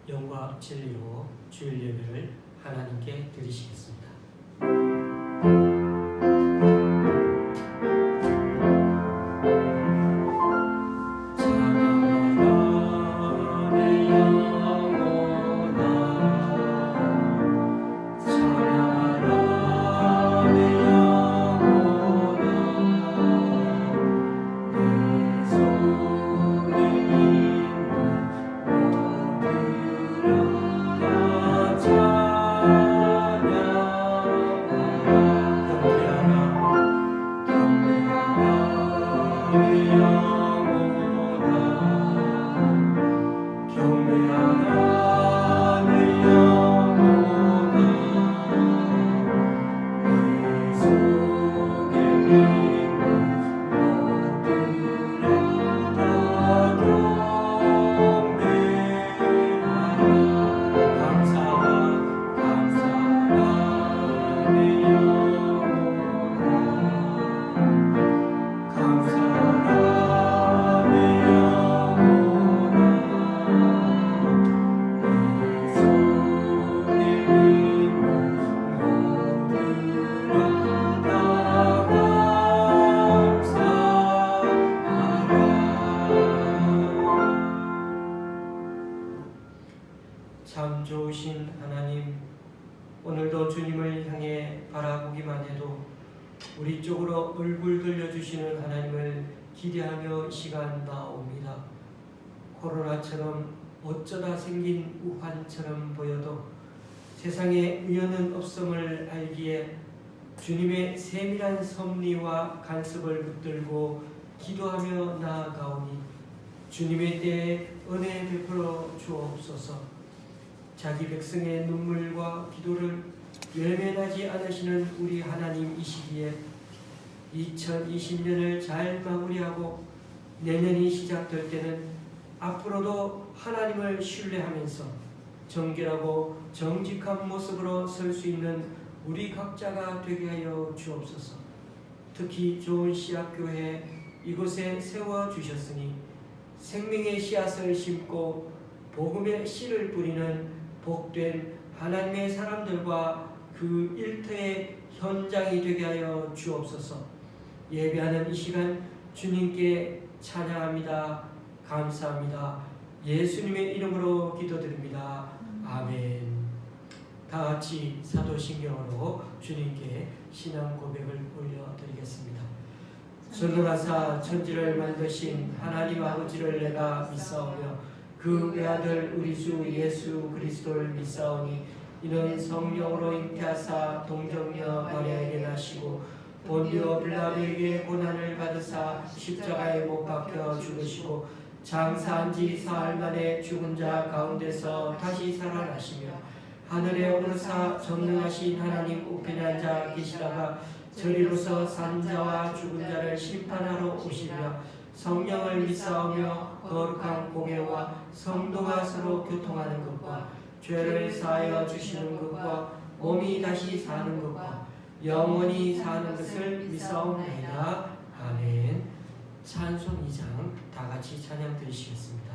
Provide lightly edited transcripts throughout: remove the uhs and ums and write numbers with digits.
영과 진리로 주일 예배를 하나님께 드리시겠습니다. 참 좋으신 하나님, 오늘도 주님을 향해 바라보기만 해도 우리 쪽으로 얼굴 돌려주시는 하나님을 기대하며 시간 나옵니다. 코로나처럼 어쩌다 생긴 우환처럼 보여도 세상에 위험은 없음을 알기에 주님의 세밀한 섭리와 간섭을 붙들고 기도하며 나아가오니 주님의 때에 은혜 베풀어 주옵소서. 자기 백성의 눈물과 기도를 외면하지 않으시는 우리 하나님이시기에 2020년을 잘 마무리하고 내년이 시작될 때는 앞으로도 하나님을 신뢰하면서 정결하고 정직한 모습으로 설 수 있는 우리 각자가 되게 하여 주옵소서. 특히 좋은 씨앗교회 이곳에 세워주셨으니 생명의 씨앗을 심고 복음의 씨를 뿌리는 복된 하나님의 사람들과 그 일터의 현장이 되게 하여 주옵소서. 예배하는 이 시간 주님께 찬양합니다. 감사합니다. 예수님의 이름으로 기도드립니다. 아멘. 다 같이 사도신경으로 주님께 신앙 고백을 올려드리겠습니다. 전능하사 천지를 만드신 하나님 아버지를 내가 믿사오며 그 외아들 우리 주 예수 그리스도를 믿사오니 이는 성령으로 잉태하사 동정녀 마리아에게 나시고 본디오 빌라도에게 고난을 받으사 십자가에 못 박혀 죽으시고 장사한 지 사흘 만에 죽은 자 가운데서 다시 살아나시며 하늘에 오르사 전능하신 하나님 우편에 앉아 계시다가 저리로서 산 자와 죽은 자를 심판하러 오시며 성령을 믿사오며 거룩한 공예와 성도가 서로 교통하는 것과 죄를 사하여 주시는 것과 몸이 다시 사는 것과 영원히 사는 것을 믿사옵나이다. 아멘. 찬송 2장 다 같이 찬양 드리시겠습니다.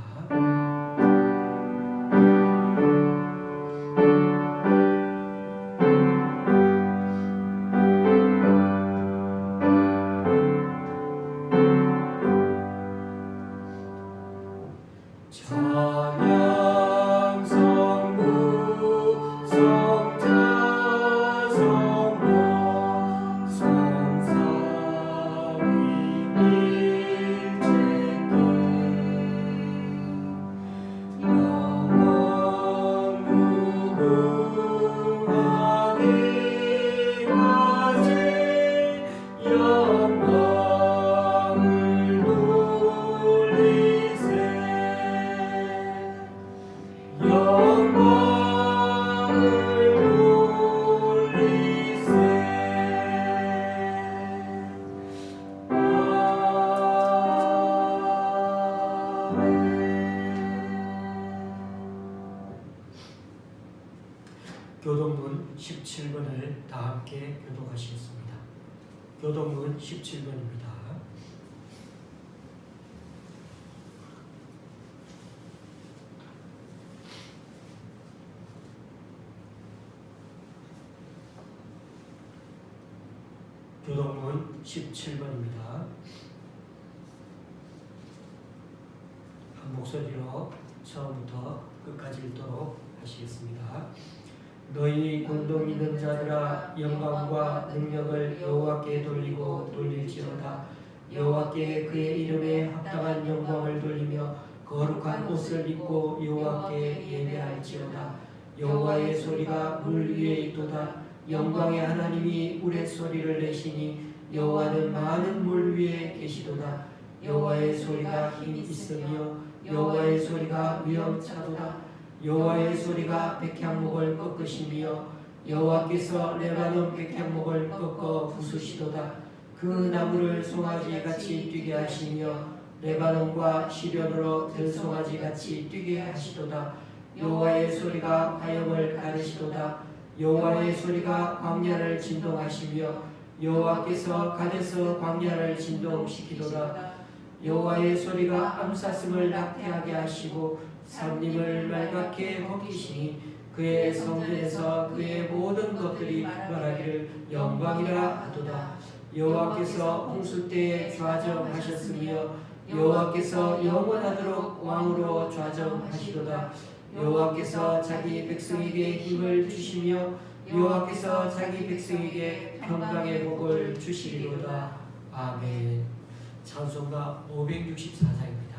교동문 17번을 다 함께 교독하시겠습니다. 교동문 17번입니다. 교동문 17번입니다. 한 목소리로 처음부터 끝까지 읽도록 하시겠습니다. 너희 공동 있는 자들아 영광과 능력을 여호와께 돌리고 돌릴지어다. 여호와께 그의 이름에 합당한 영광을 돌리며 거룩한 옷을 입고 여호와께 예배할지어다. 여호와의 소리가 물 위에 있도다. 영광의 하나님이 우레소리를 내시니 여호와는 많은 물 위에 계시도다. 여호와의 소리가 힘 있으며 여호와의 소리가 위엄차도다. 여호와의 소리가 백향목을 꺾으시며 여호와께서 레바논 백향목을 꺾어 부수시도다. 그 나무를 송아지같이 뛰게 하시며 레바논과 시련으로 들송아지같이 뛰게 하시도다. 여호와의 소리가 화염을 가르시도다. 여호와의 소리가 광야를 진동하시며 여호와께서 가데서 광야를 진동시키도다. 여호와의 소리가 암사슴을 낙태하게 하시고 산림을 맑게 벗기시니 그의 성전에서 그의 모든 것들이 말하기를 영광이라 하도다. 여호와께서 홍수 때에 좌정하셨으며 여호와께서 영원하도록 왕으로 좌정하시도다. 여호와께서 자기 백성에게 힘을 주시며 여호와께서 자기 백성에게 평강의 복을 주시리로다. 아멘. 찬송가 564장입니다.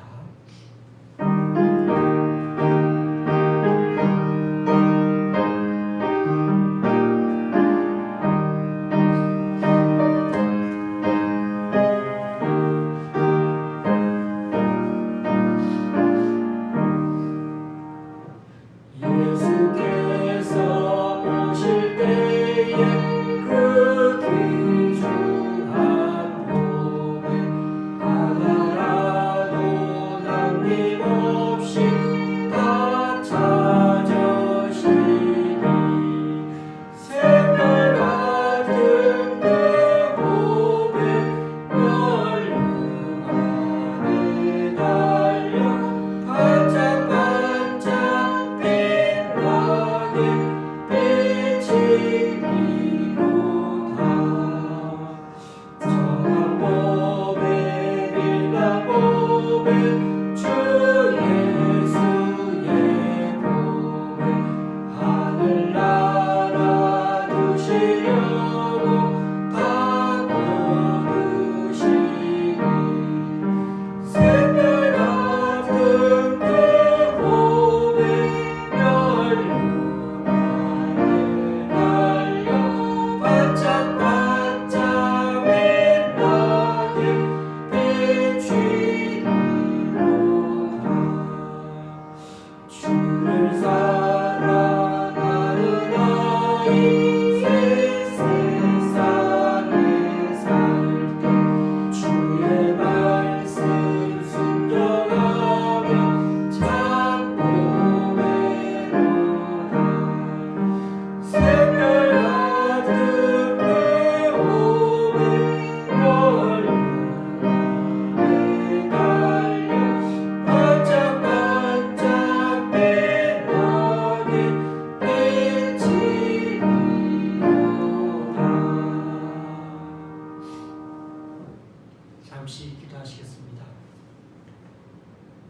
잠시 기도하시겠습니다.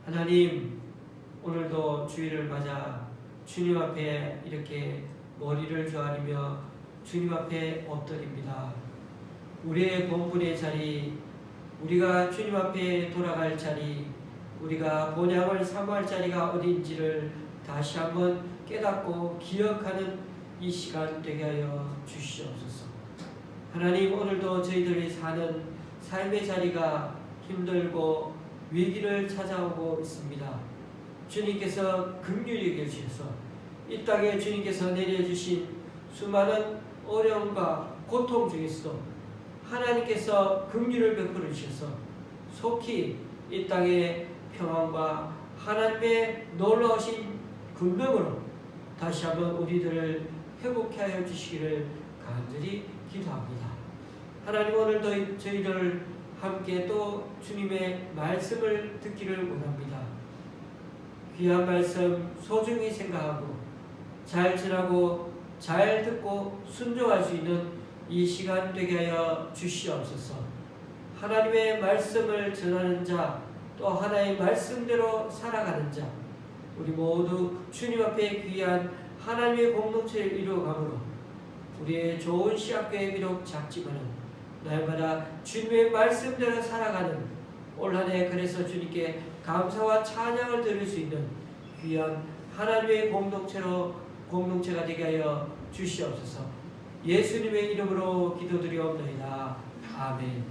하나님, 오늘도 주일을 맞아 주님 앞에 이렇게 머리를 조아리며 주님 앞에 엎드립니다. 우리의 본분의 자리, 우리가 주님 앞에 돌아갈 자리, 우리가 본향을 사모할 자리가 어딘지를 다시 한번 깨닫고 기억하는 이 시간 되게 하여 주시옵소서. 하나님, 오늘도 저희들이 사는 삶의 자리가 힘들고 위기를 찾아오고 있습니다. 주님께서 긍휼히 여기셔서 이 땅에 주님께서 내려주신 수많은 어려움과 고통 중에서도 하나님께서 긍휼을 베풀어 주셔서 속히 이 땅에 평안과 하나님의 놀라우신 긍휼으로 다시 한번 우리들을 회복케 하여 주시기를 간절히 기도합니다. 하나님, 오늘도 저희들 함께 또 주님의 말씀을 듣기를 원합니다. 귀한 말씀 소중히 생각하고 잘 전하고 잘 듣고 순종할 수 있는 이 시간 되게 하여 주시옵소서. 하나님의 말씀을 전하는 자, 또 하나의 말씀대로 살아가는 자, 우리 모두 주님 앞에 귀한 하나님의 공동체를 이루어가므로 우리의 좋은 시합교회 비록 작지만은 날마다 주님의 말씀대로 살아가는 올 한 해 그래서 주님께 감사와 찬양을 드릴 수 있는 귀한 하나님의 공동체가 되게 하여 주시옵소서. 예수님의 이름으로 기도드리옵나이다. 아멘.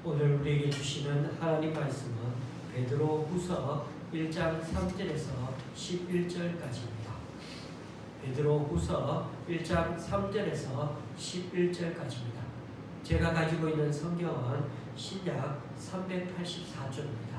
오늘 우리에게 주시는 하나님 말씀은 베드로후서 1장 3절에서 11절까지입니다. 베드로후서 1장 3절에서 11절까지입니다. 제가 가지고 있는 성경은 신약 384조입니다.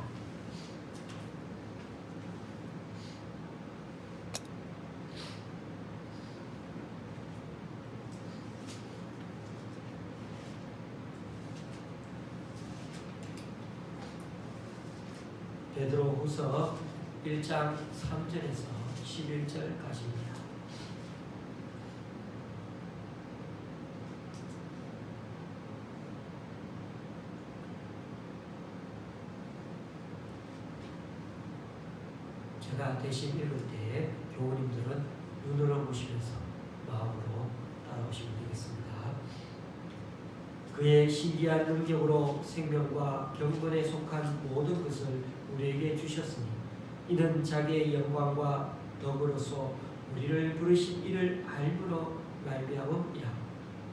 베드로후서 1장 3절에서 11절까지입니다. 제가 대신 읽을 때 교우님들은 눈으로 보시면서 마음으로 따라오시면 되겠습니다. 그의 신기한 능력으로 생명과 경건에 속한 모든 것을 우리에게 주셨으니 이는 자기의 영광과 덕으로서 우리를 부르신 이를 알므로 말미암음이라.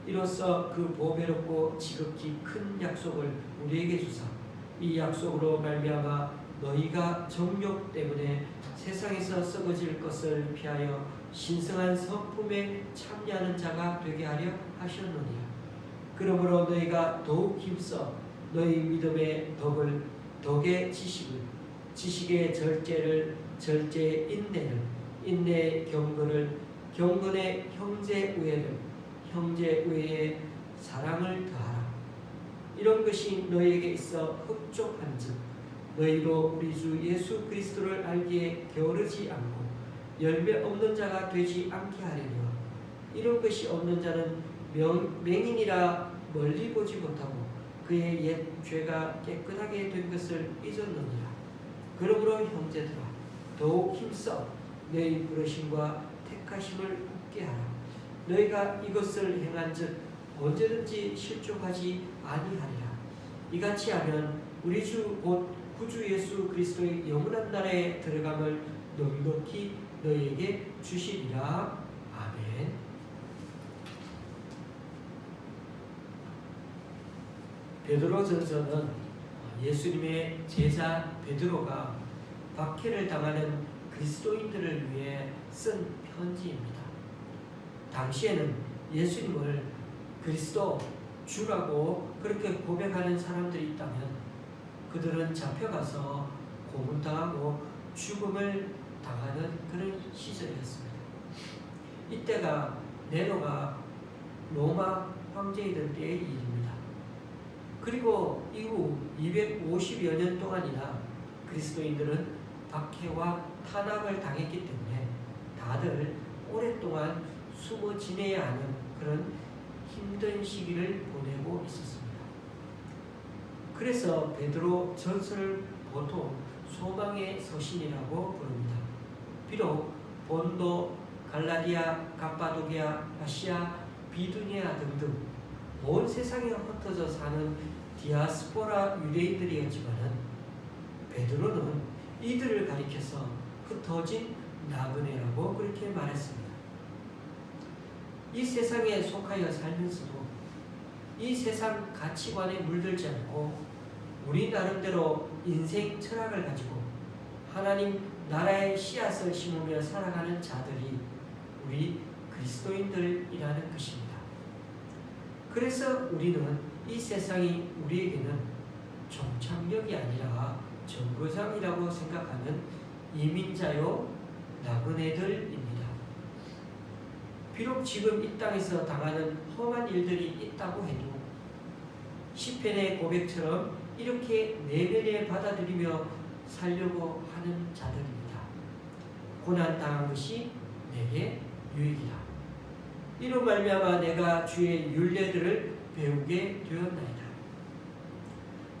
이로써 그 보배롭고 지극히 큰 약속을 우리에게 주사 이 약속으로 말미암아 너희가 정욕 때문에 세상에서 썩어질 것을 피하여 신성한 성품에 참여하는 자가 되게 하려 하셨느니라. 그러므로 너희가 더욱 힘써 너희 믿음의 덕의 지식을, 지식의 절제의 인내를, 인내의 경건을, 경건의 형제우애를, 형제우애의 사랑을 더하라. 이런 것이 너희에게 있어 흡족한즉 너희로 우리 주 예수 그리스도를 알기에 게으르지 않고 열매 없는 자가 되지 않게 하려니와. 이런 것이 없는 자는 맹인이라 멀리 보지 못하고 그의 옛 죄가 깨끗하게 된 것을 잊었느니라. 그러므로 형제들아 더욱 힘써 너희 부르심과 택하심을 굳게 하라. 너희가 이것을 행한즉 언제든지 실족하지 아니하리라. 이같이 하면 우리 주 곧 구주 예수 그리스도의 영원한 나라에 들어감을 넉넉히 너희에게 주시리라. 아멘. 베드로전서는 예수님의 제자 베드로가 박해를 당하는 그리스도인들을 위해 쓴 편지입니다. 당시에는 예수님을 그리스도 주라고 그렇게 고백하는 사람들이 있다면 그들은 잡혀가서 고문당하고 죽음을 당하는 그런 시절이었습니다. 이때가 네로가 로마 황제이던 때의 일입니다. 그리고 이후 250여 년 동안이나 그리스도인들은 박해와 탄압을 당했기 때문에 다들 오랫동안 숨어 지내야 하는 그런 힘든 시기를 보내고 있었습니다. 그래서 베드로 전서를 보통 소망의 서신이라고 부릅니다. 비록 본도, 갈라디아, 갑바도기아, 아시아, 비두니아 등등 온 세상에 흩어져 사는 디아스포라 유대인들이었지만은 베드로는 이들을 가리켜서 흩어진 나그네라고 그렇게 말했습니다. 이 세상에 속하여 살면서도 이 세상 가치관에 물들지 않고 우리 나름대로 인생 철학을 가지고 하나님 나라의 씨앗을 심으며 살아가는 자들이 우리 그리스도인들이라는 것입니다. 그래서 우리는 이 세상이 우리에게는 종착역이 아니라 정거장이라고 생각하는 이민자요 나그네들입니다. 비록 지금 이 땅에서 당하는 험한 일들이 있다고 해도 시편의 고백처럼 이렇게 내면에 받아들이며 살려고 하는 자들입니다. 고난당한 것이 내게 유익이라. 이로 말미암아 내가 주의 율례들을 배우게 되었나이다.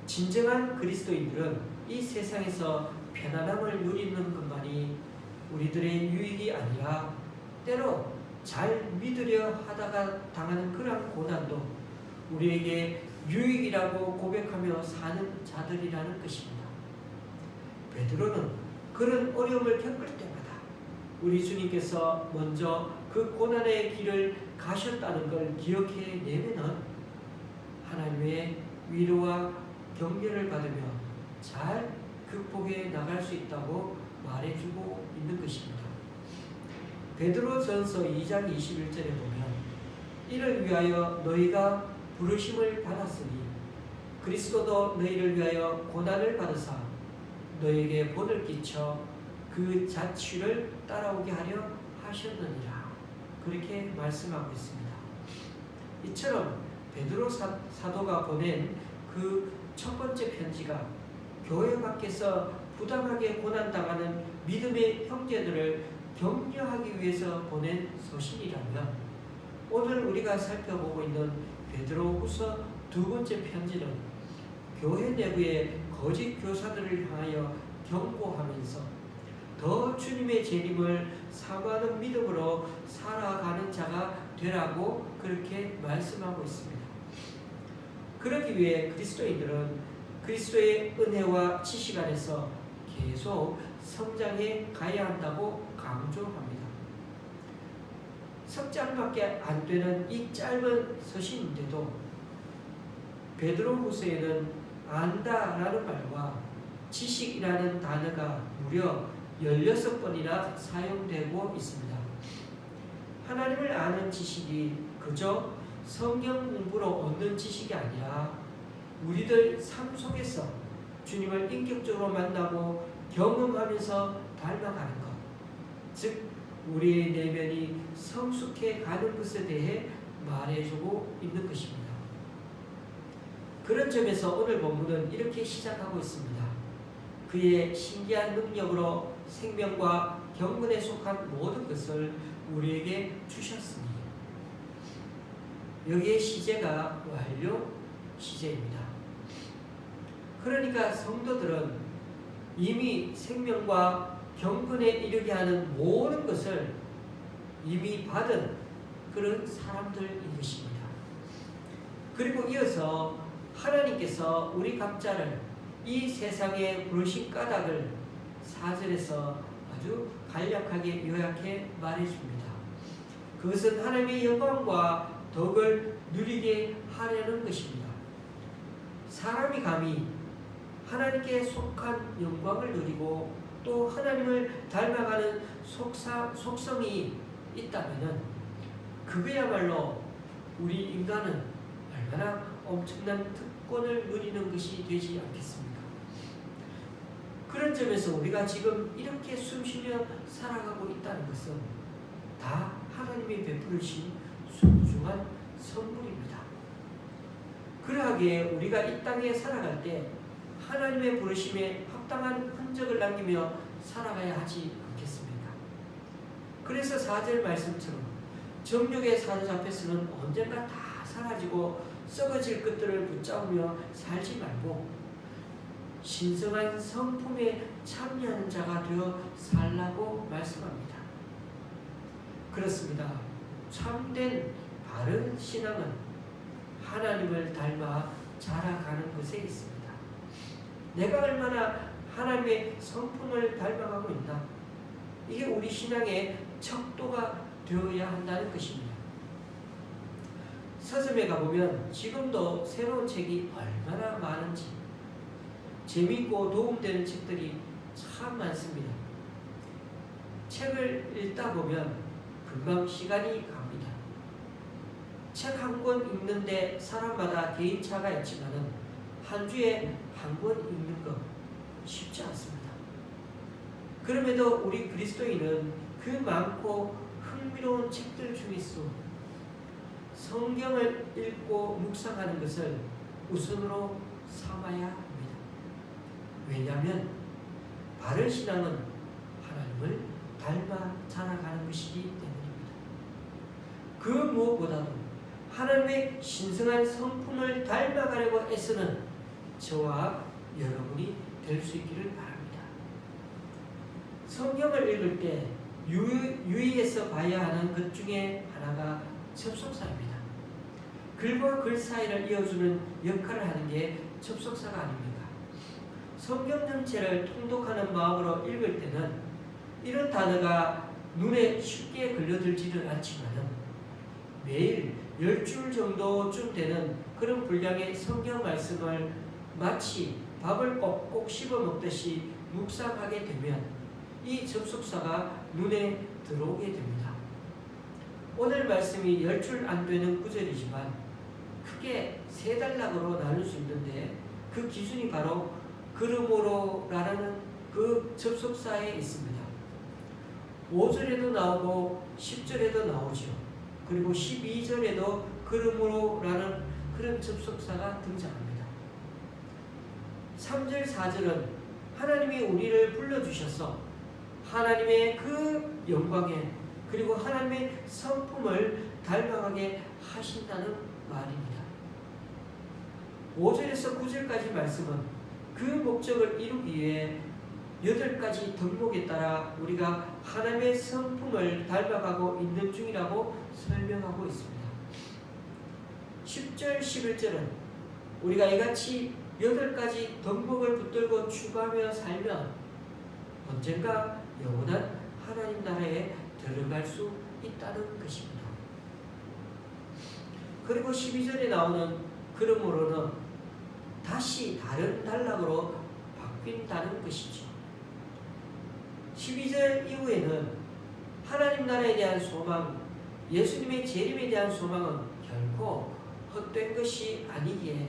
진정한 그리스도인들은 이 세상에서 편안함을 누리는 것만이 우리들의 유익이 아니라 때로 잘 믿으려 하다가 당하는 그러한 고난도 우리에게 유익이라고 고백하며 사는 자들이라는 것입니다. 베드로는 그런 어려움을 겪을 때마다 우리 주님께서 먼저 그 고난의 길을 가셨다는 걸 기억해 내면은 하나님의 위로와 격려를 받으며 잘 극복해 나갈 수 있다고 말해주고 있는 것입니다. 베드로전서 2장 21절에 보면 이를 위하여 너희가 부르심을 받았으니 그리스도도 너희를 위하여 고난을 받으사 너희에게 본을 끼쳐 그 자취를 따라오게 하려 하셨느니라. 그렇게 말씀하고 있습니다. 이처럼 베드로 사도가 보낸 그 첫 번째 편지가 교회 밖에서 부당하게 고난당하는 믿음의 형제들을 격려하기 위해서 보낸 소식이라면 오늘 우리가 살펴보고 있는 베드로후서 두 번째 편지는 교회 내부의 거짓 교사들을 향하여 경고하면서 더 주님의 재림을 사모하는 믿음으로 살아가는 자가 되라고 그렇게 말씀하고 있습니다. 그러기 위해 그리스도인들은 그리스도의 은혜와 지식 안에서 계속 성장해 가야 한다고 강조합니다. 석장밖에 안 되는 이 짧은 서신인데도 베드로후서에는 안다라는 말과 지식이라는 단어가 무려 16번이나 사용되고 있습니다. 하나님을 아는 지식이 그저 성경 공부로 얻는 지식이 아니라 우리들 삶 속에서 주님을 인격적으로 만나고 경험하면서 닮아가는 것, 즉 우리의 내면이 성숙해 가는 것에 대해 말해주고 있는 것입니다. 그런 점에서 오늘 본문은 이렇게 시작하고 있습니다. 그의 신기한 능력으로 생명과 경건에 속한 모든 것을 우리에게 주셨으니 여기에 시제가 완료 시제입니다. 그러니까 성도들은 이미 생명과 경건에 이르게 하는 모든 것을 이미 받은 그런 사람들인 것입니다. 그리고 이어서 하나님께서 우리 각자를 이 세상에 부르신 까닭을 4절에서 아주 간략하게 요약해 말해줍니다. 그것은 하나님의 영광과 덕을 누리게 하려는 것입니다. 사람이 감히 하나님께 속한 영광을 누리고 또 하나님을 닮아가는 속성이 있다면 그거야말로 우리 인간은 얼마나 엄청난 특권을 누리는 것이 되지 않겠습니까? 그런 점에서 우리가 지금 이렇게 숨쉬며 살아가고 있다는 것은 다 하나님이 베푸신 소중한 선물입니다. 그러하기에 우리가 이 땅에 살아갈 때 하나님의 부르심에 합당한 흔적을 남기며 살아가야 하지 않겠습니까? 그래서 4절 말씀처럼 정욕에 사로잡혀서는 언젠가 다 사라지고 썩어질 것들을 붙잡으며 살지 말고 신성한 성품에 참여하는 자가 되어 살라고 말씀합니다. 그렇습니다. 참된 바른 신앙은 하나님을 닮아 자라가는 것에 있습니다. 내가 얼마나 하나님의 성품을 닮아가고 있나? 이게 우리 신앙의 척도가 되어야 한다는 것입니다. 서점에 가보면 지금도 새로운 책이 얼마나 많은지 재미있고 도움되는 책들이 참 많습니다. 책을 읽다 보면 금방 시간이 갑니다. 책 한 권 읽는데 사람마다 개인차가 있지만은 한 주에 한 권 읽는 거 쉽지 않습니다. 그럼에도 우리 그리스도인은 그 많고 흥미로운 책들 중에서 성경을 읽고 묵상하는 것을 우선으로 삼아야 합니다. 왜냐하면 바른 신앙은 하나님을 닮아 자라가는 것이기 때문입니다. 그 무엇보다도 하나님의 신성한 성품을 닮아가려고 애쓰는 저와 여러분이 될 수 있기를 바랍니다. 성경을 읽을 때 유의해서 봐야 하는 것 중에 하나가 접속사입니다. 글과 글 사이를 이어주는 역할을 하는 게 접속사가 아닙니까? 성경 전체를 통독하는 마음으로 읽을 때는 이런 단어가 눈에 쉽게 걸려들지는 않지만 매일 10줄 정도쯤 되는 그런 분량의 성경 말씀을 마치 밥을 꼭꼭 씹어 먹듯이 묵상하게 되면 이 접속사가 눈에 들어오게 됩니다. 오늘 말씀이 10줄 안 되는 구절이지만 크게 세 단락으로 나눌 수 있는데 그 기준이 바로 그러므로라는 그 접속사에 있습니다. 5절에도 나오고 10절에도 나오죠. 그리고 12절에도 그러므로라는 그런 접속사가 등장합니다. 3절, 4절은 하나님이 우리를 불러주셔서 하나님의 그 영광에 그리고 하나님의 성품을 닮아가게 하신다는 말입니다. 5절에서 9절까지 말씀은 그 목적을 이루기 위해 8가지 덕목에 따라 우리가 하나님의 성품을 닮아가고 있는 중이라고 설명하고 있습니다. 10절, 11절은 우리가 이같이 8가지 덕목을 붙들고 추구하며 살면 언젠가 영원한 하나님 나라에 들어갈 수 있다는 것입니다. 그리고 12절에 나오는 그러므로는 다시 다른 단락으로 바뀐다는 것이죠. 12절 이후에는 하나님 나라에 대한 소망, 예수님의 재림에 대한 소망은 결코 헛된 것이 아니기에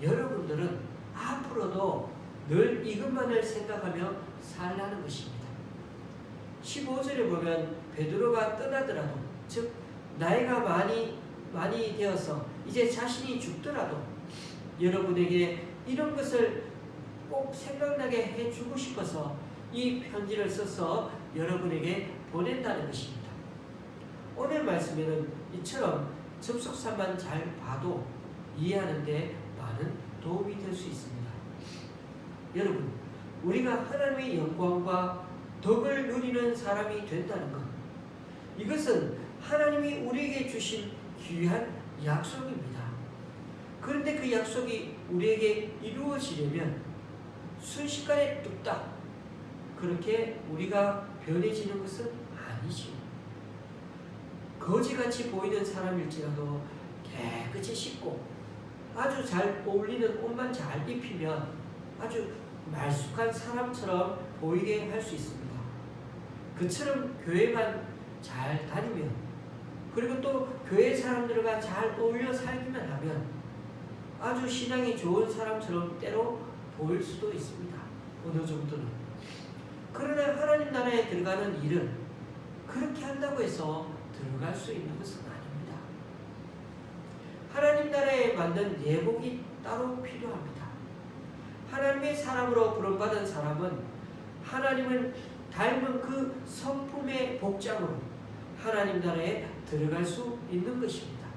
여러분들은 앞으로도 늘 이것만을 생각하며 살라는 것입니다. 15절에 보면 베드로가 떠나더라도 즉 나이가 많이 되어서 이제 자신이 죽더라도 여러분에게 이런 것을 꼭 생각나게 해주고 싶어서 이 편지를 써서 여러분에게 보낸다는 것입니다. 오늘 말씀에는 이처럼 접속사만 잘 봐도 이해하는 데 많은 도움이 될 수 있습니다. 여러분, 우리가 하나님의 영광과 덕을 누리는 사람이 된다는 것, 이것은 하나님이 우리에게 주신 귀한 약속입니다. 그런데 그 약속이 우리에게 이루어지려면 순식간에 뚝딱 그렇게 우리가 변해지는 것은 아니죠. 거지같이 보이는 사람일지라도 깨끗이 씻고 아주 잘 어울리는 옷만 잘 입히면 아주 말쑥한 사람처럼 보이게 할 수 있습니다. 그처럼 교회만 잘 다니면 그리고 또 교회 사람들과 잘 어울려 살기만 하면 아주 신앙이 좋은 사람처럼 때로 보일 수도 있습니다. 어느 정도는. 그러나 하나님 나라에 들어가는 일은 그렇게 한다고 해서 들어갈 수 있는 것은 아닙니다. 하나님 나라에 맞는 예복이 따로 필요합니다. 하나님의 사람으로 부름받은 사람은 하나님을 닮은 그 성품의 복장으로 하나님 나라에 들어갈 수 있는 것입니다.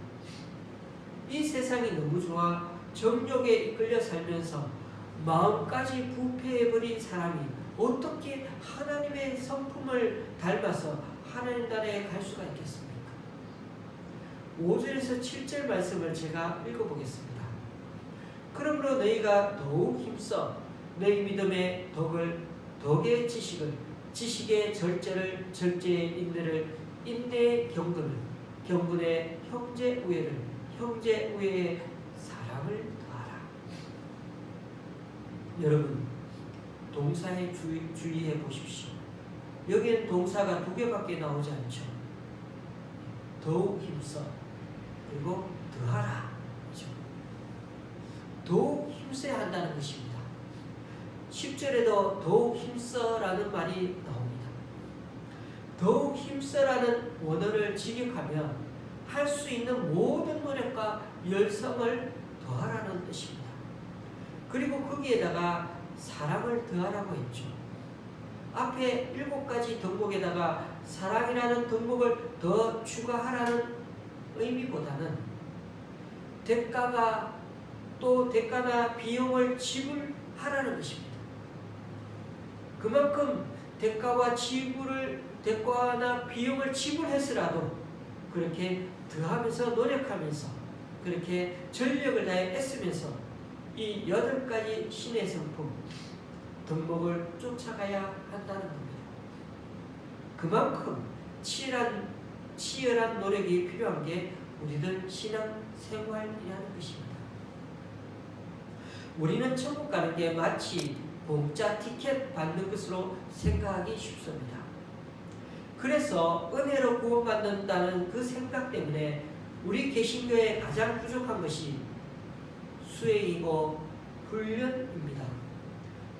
이 세상이 너무 좋아 정욕에 이끌려 살면서 마음까지 부패해버린 사람이 어떻게 하나님의 성품을 닮아서 하나님 나라에 갈 수가 있겠습니까? 5절에서 7절 말씀을 제가 읽어보겠습니다. 그러므로 너희가 더욱 힘써 너희 믿음의 덕을, 덕의 지식을, 지식의 절제를, 절제의 인내를, 인내의 경건을, 경건의 형제 우애를, 형제 우애의 사랑을 더하라. 여러분, 동사에 주의해 보십시오. 여기엔 동사가 2개밖에 나오지 않죠. 더욱 힘써 그리고 더하라. 더욱 힘써야 한다는 것입니다. 10절에도 더욱 힘써라는 말이 나옵니다. 더욱 힘써라는 원어를 직역하면 할 수 있는 모든 노력과 열성을 더하라는 뜻입니다. 그리고 거기에다가 사랑을 더하라고 했죠. 앞에 7가지 덕목에다가 사랑이라는 덕목을 더 추가하라는 의미보다는 대가나 비용을 지불하라는 것입니다. 그만큼 대가나 비용을 지불해서라도 그렇게 더하면서 노력하면서 그렇게 전력을 다해 애쓰면서 이 8가지 신의 성품 덕목을 쫓아가야 한다는 겁니다. 그만큼 치열한 노력이 필요한 게 우리들 신앙 생활이라는 것입니다. 우리는 천국 가는 게 마치 공짜 티켓 받는 것으로 생각하기 쉽습니다. 그래서 은혜로 구원받는다는 그 생각 때문에 우리 개신교에 가장 부족한 것이 수행이고 훈련입니다.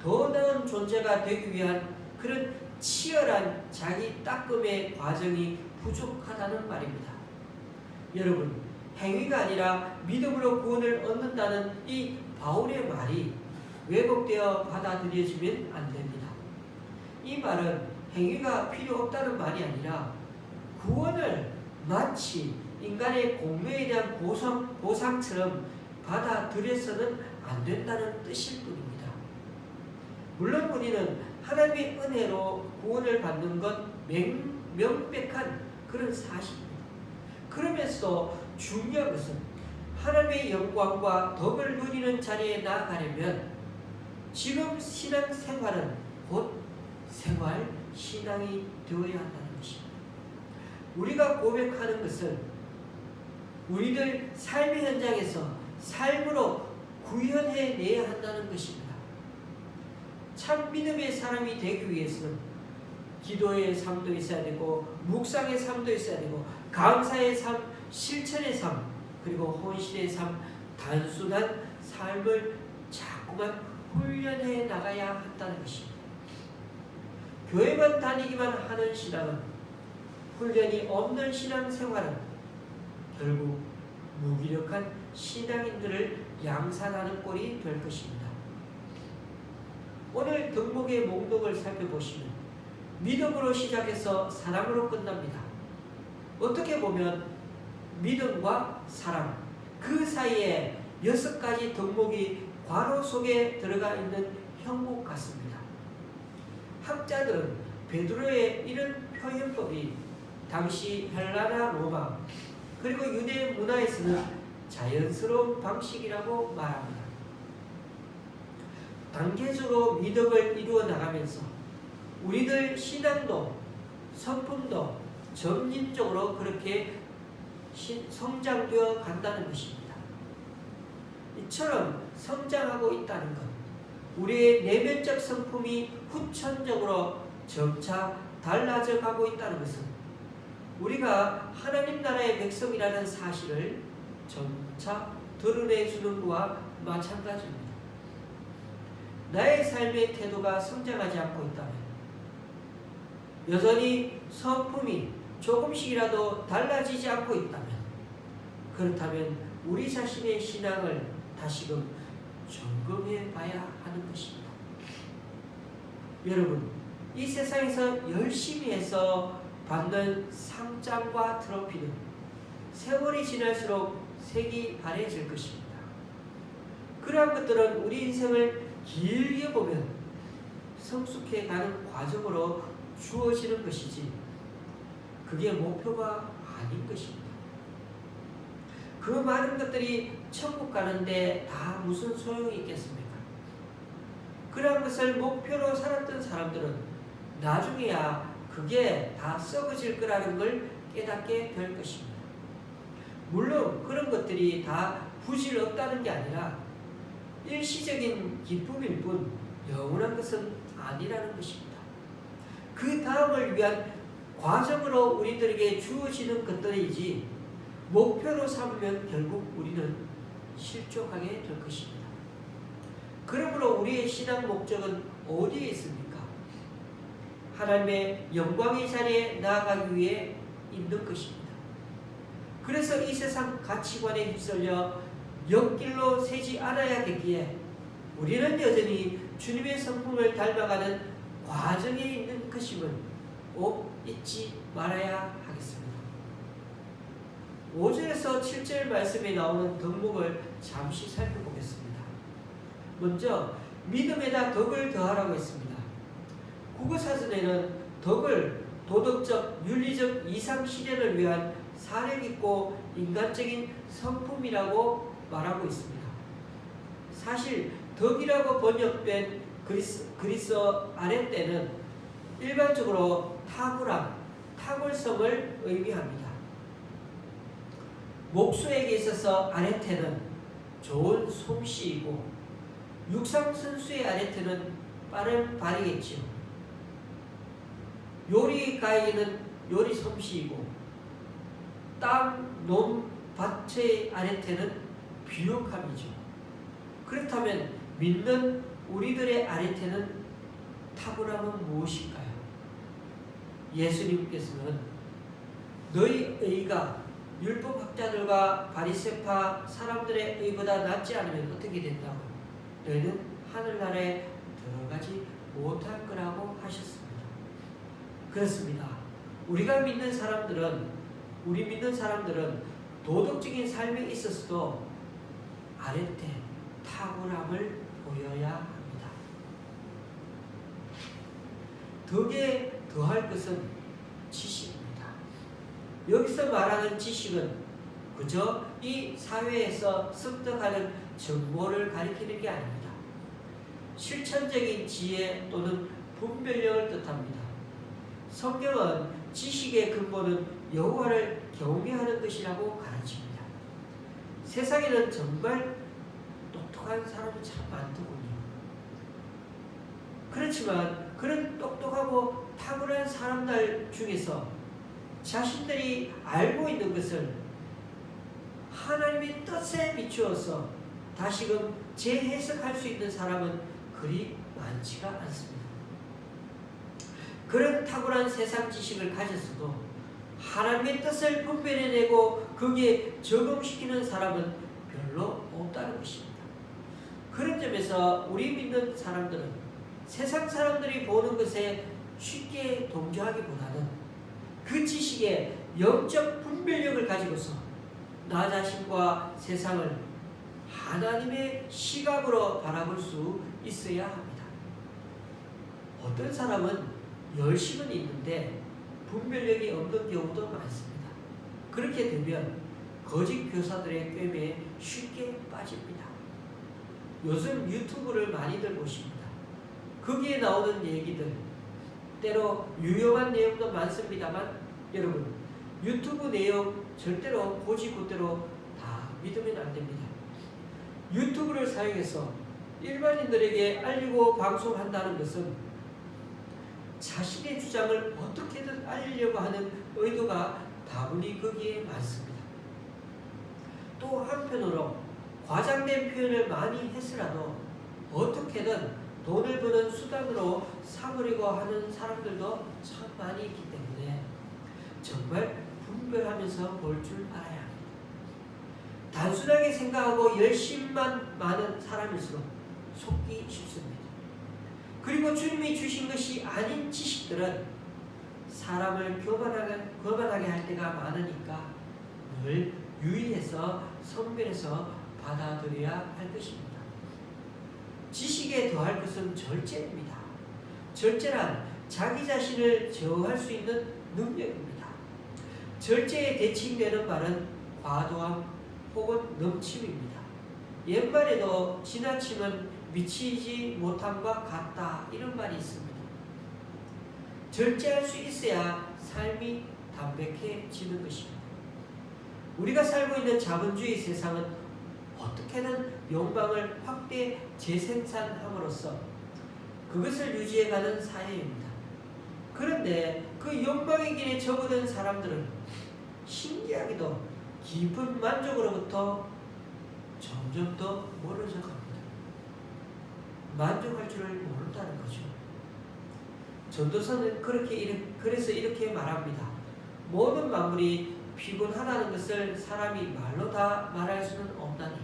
더 나은 존재가 되기 위한 그런 치열한 자기 닦음의 과정이 부족하다는 말입니다. 여러분, 행위가 아니라 믿음으로 구원을 얻는다는 이 바울의 말이 왜곡되어 받아들여지면 안 됩니다. 이 말은 행위가 필요 없다는 말이 아니라 구원을 마치 인간의 공로에 대한 보상처럼 받아들여서는 안 된다는 뜻일 뿐입니다. 물론 우리는 하나님의 은혜로 구원을 받는 건 명백한 그런 사실입니다. 그러면서도 중요한 것은 하나님의 영광과 덕을 누리는 자리에 나아가려면 지금 신앙생활은 곧 생활 신앙이 되어야 한다는 것입니다. 우리가 고백하는 것은 우리들 삶의 현장에서 삶으로 구현해내야 한다는 것입니다. 참 믿음의 사람이 되기 위해서는 기도의 삶도 있어야 되고 묵상의 삶도 있어야 되고 감사의 삶, 실천의 삶, 그리고 혼신의 삶, 단순한 삶을 자꾸만 훈련해 나가야 한다는 것입니다. 교회만 다니기만 하는 신앙은, 훈련이 없는 신앙생활은 결국 무기력한 신앙인들을 양산하는 꼴이 될 것입니다. 오늘 덕목의 목록을 살펴보시면 믿음으로 시작해서 사랑으로 끝납니다. 어떻게 보면 믿음과 사랑, 그 사이에 6가지 덕목이 괄호 속에 들어가 있는 형국 같습니다. 학자들은 베드로의 이런 표현법이 당시 헬라나 로마 그리고 유대 문화에서는 자연스러운 방식이라고 말합니다. 단계적으로 믿음을 이루어 나가면서 우리들 신앙도 성품도 점진적으로 그렇게 성장되어 간다는 것입니다. 이처럼 성장하고 있다는 것, 우리의 내면적 성품이 후천적으로 점차 달라져 가고 있다는 것은 우리가 하나님 나라의 백성이라는 사실을 점차 드러내주는 것과 마찬가지입니다. 나의 삶의 태도가 성장하지 않고 있다면, 여전히 성품이 조금씩이라도 달라지지 않고 있다면, 그렇다면 우리 자신의 신앙을 다시금 점검해 봐야 하는 것입니다. 여러분, 이 세상에서 열심히 해서 받는 상장과 트로피는 세월이 지날수록 색이 바래질 것입니다. 그러한 것들은 우리 인생을 길게 보면 성숙해 가는 과정으로 주어지는 것이지 그게 목표가 아닌 것입니다. 그 많은 것들이 천국 가는데 다 무슨 소용이 있겠습니까? 그러한 것을 목표로 살았던 사람들은 나중에야 그게 다 썩어질 거라는 걸 깨닫게 될 것입니다. 물론 그런 것들이 다 부질 없다는 게 아니라 일시적인 기쁨일 뿐 영원한 것은 아니라는 것입니다. 그 다음을 위한 과정으로 우리들에게 주어지는 것들이지 목표로 삼으면 결국 우리는 실족하게 될 것입니다. 그러므로 우리의 신앙 목적은 어디에 있습니까? 하나님의 영광의 자리에 나아가기 위해 있는 것입니다. 그래서 이 세상 가치관에 휩쓸려 옆길로 새지 않아야겠기에 우리는 여전히 주님의 성품을 닮아가는 과정에 있는 것임을 꼭 잊지 말아야 하겠습니다. 5절에서 7절 말씀에 나오는 덕목을 잠시 살펴보겠습니다. 먼저 믿음에다 덕을 더하라고 했습니다. 국어사전에는 덕을 도덕적, 윤리적 이상 실현을 위한 사력있고 인간적인 성품이라고 말하고 있습니다. 사실 덕이라고 번역된 그리스어 아랫대는 일반적으로 탁월함, 탁월성을 의미합니다. 목수에게 있어서 아레테는 좋은 솜씨이고 육상선수의 아레테는 빠른 발이겠지요. 요리가에게는 요리 솜씨이고 땅, 논, 밭의 아레테는 비옥함이죠. 그렇다면 믿는 우리들의 아레테는 탁월함은 무엇일까요? 예수님께서는 너희 의가 율법학자들과 바리새파 사람들의 의보다 낫지 않으면 어떻게 된다고? 너희는 하늘나라에 들어가지 못할 거라고 하셨습니다. 그렇습니다. 우리 믿는 사람들은 도덕적인 삶에 있어서도 아랫대 탁월함을 보여야 합니다. 덕에 더할 것은 지식입니다. 여기서 말하는 지식은 그저 이 사회에서 습득하는 정보를 가리키는 게 아닙니다. 실천적인 지혜 또는 분별력을 뜻합니다. 성경은 지식의 근본은 여호와를 경외하는 것이라고 가르칩니다. 세상에는 정말 똑똑한 사람이 참 많더군요. 그렇지만 그런 똑똑하고 탁월한 사람들 중에서 자신들이 알고 있는 것을 하나님의 뜻에 비추어서 다시금 재해석할 수 있는 사람은 그리 많지가 않습니다. 그런 탁월한 세상 지식을 가졌어도 하나님의 뜻을 분별해내고 거기에 적용시키는 사람은 별로 없다는 것입니다. 그런 점에서 우리 믿는 사람들은 세상 사람들이 보는 것에 쉽게 동조하기보다는 그 지식의 영적 분별력을 가지고서 나 자신과 세상을 하나님의 시각으로 바라볼 수 있어야 합니다. 어떤 사람은 열심은 있는데 분별력이 없는 경우도 많습니다. 그렇게 되면 거짓 교사들의 꿰매에 쉽게 빠집니다. 요즘 유튜브를 많이들 보십니다. 거기에 나오는 얘기들 때로 유용한 내용도 많습니다만 여러분 유튜브 내용 절대로 고지고대로 다 믿으면 안 됩니다. 유튜브를 사용해서 일반인들에게 알리고 방송한다는 것은 자신의 주장을 어떻게든 알리려고 하는 의도가 다분히 거기에 많습니다. 또 한편으로 과장된 표현을 많이 했으라도 어떻게든 돈을 버는 수단으로 삼으려고 하는 사람들도 참 많이 있기 때문에 정말 분별하면서 볼 줄 알아야 합니다. 단순하게 생각하고 열심만 많은 사람일수록 속기 쉽습니다. 그리고 주님이 주신 것이 아닌 지식들은 사람을 교만하게 할 때가 많으니까 늘 유의해서 선별해서 받아들여야 할 것입니다. 지식에 더할 것은 절제입니다. 절제란 자기 자신을 제어할 수 있는 능력입니다. 절제에 대칭되는 말은 과도함 혹은 넘침입니다. 옛말에도 지나침은 미치지 못함과 같다 이런 말이 있습니다. 절제할 수 있어야 삶이 담백해지는 것입니다. 우리가 살고 있는 자본주의 세상은 어떻게든 욕망을 확대 재생산함으로써 그것을 유지해가는 사회입니다. 그런데 그 욕망의 길에 접어든 사람들은 신기하게도 깊은 만족으로부터 점점 더 멀어져 갑니다. 만족할 줄을 모른다는 거죠. 전도서는 그래서 이렇게 말합니다. 모든 만물이 피곤하다는 것을 사람이 말로 다 말할 수는 없다니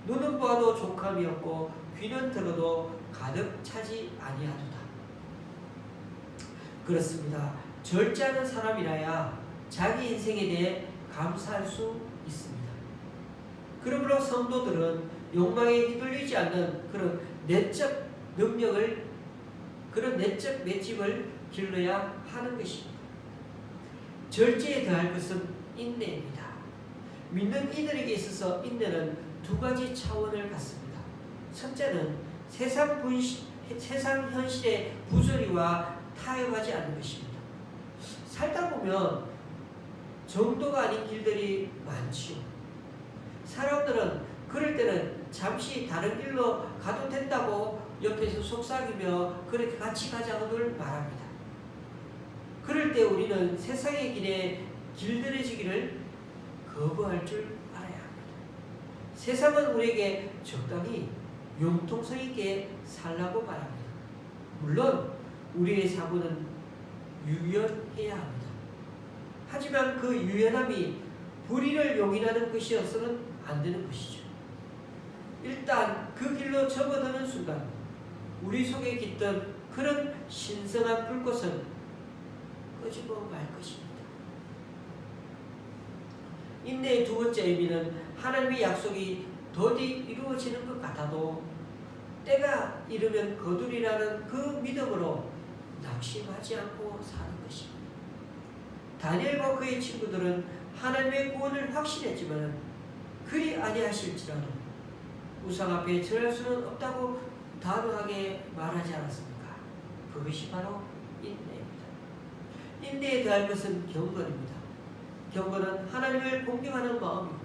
눈은 보아도 족함이 없고 귀는 들어도 가득 차지 아니하도다. 그렇습니다. 절제하는 사람이라야 자기 인생에 대해 감사할 수 있습니다. 그러므로 성도들은 욕망에 휘둘리지 않는 그런 내적 능력을, 그런 내적 맷집을 길러야 하는 것입니다. 절제에 더할 것은 인내입니다. 믿는 이들에게 있어서 인내는 두 가지 차원을 갖습니다. 첫째는 세상 현실의 부조리와 타협하지 않는 것입니다. 살다 보면 정도가 아닌 길들이 많지요. 사람들은 그럴 때는 잠시 다른 길로 가도 된다고 옆에서 속삭이며 그렇게 같이 가자고들 말합니다. 그럴 때 우리는 세상의 길에 길들여지기를 거부할 줄 알아야 합니다. 세상은 우리에게 적당히 융통성 있게 살라고 말합니다. 물론 우리의 사고는 유연해야 합니다. 하지만 그 유연함이 불의를 용인하는 것이어서는 안 되는 것이죠. 일단 그 길로 접어드는 순간 우리 속에 깃든 그런 신성한 불꽃은 꺼지고 말 것입니다. 인내의 두 번째 의미는 하나님의 약속이 더디 이루어지는 것 같아도 때가 이르면 거두리라는 그 믿음으로 낙심하지 않고 사는 것입니다. 다니엘과 그의 친구들은 하나님의 구원을 확신했지만 그리 아니하실지라도 우상 앞에 절할 수는 없다고 단호하게 말하지 않았습니까? 그것이 바로 인내입니다. 인내에 대할 것은 경건입니다. 경건은 하나님을 공경하는 마음이고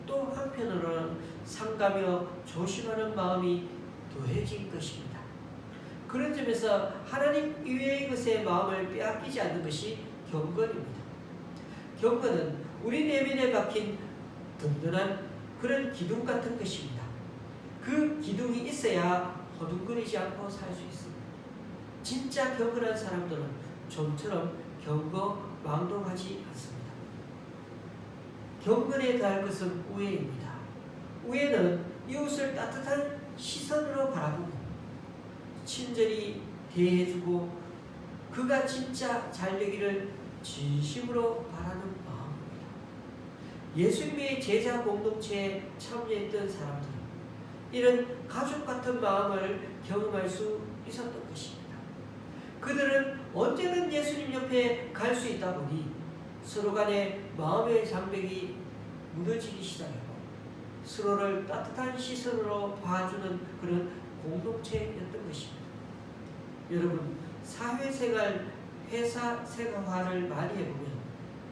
또 한편으로는 삼가며 조심하는 마음이 더해진 것입니다. 그런 점에서 하나님 이외의 것에 마음을 빼앗기지 않는 것이 경건입니다. 경건은 우리 내면에 박힌 든든한 그런 기둥 같은 것입니다. 그 기둥이 있어야 허둥거리지 않고 살 수 있습니다. 진짜 경건한 사람들은 좀처럼 경거망동하지 않습니다. 경건에 더할 것은 우애입니다. 우애는 이웃을 따뜻한 시선으로 바라보고 친절히 대해주고 그가 진짜 잘 되기를 진심으로 바라는 마음입니다. 예수님의 제자 공동체에 참여했던 사람들은 이런 가족 같은 마음을 경험할 수 있었던 것입니다. 그들은 언제든 예수님 옆에 갈 수 있다 보니 서로 간에 마음의 장벽이 무너지기 시작했고 서로를 따뜻한 시선으로 봐주는 그런 공동체였던 것입니다. 여러분, 사회생활, 회사 생활을 많이 해보면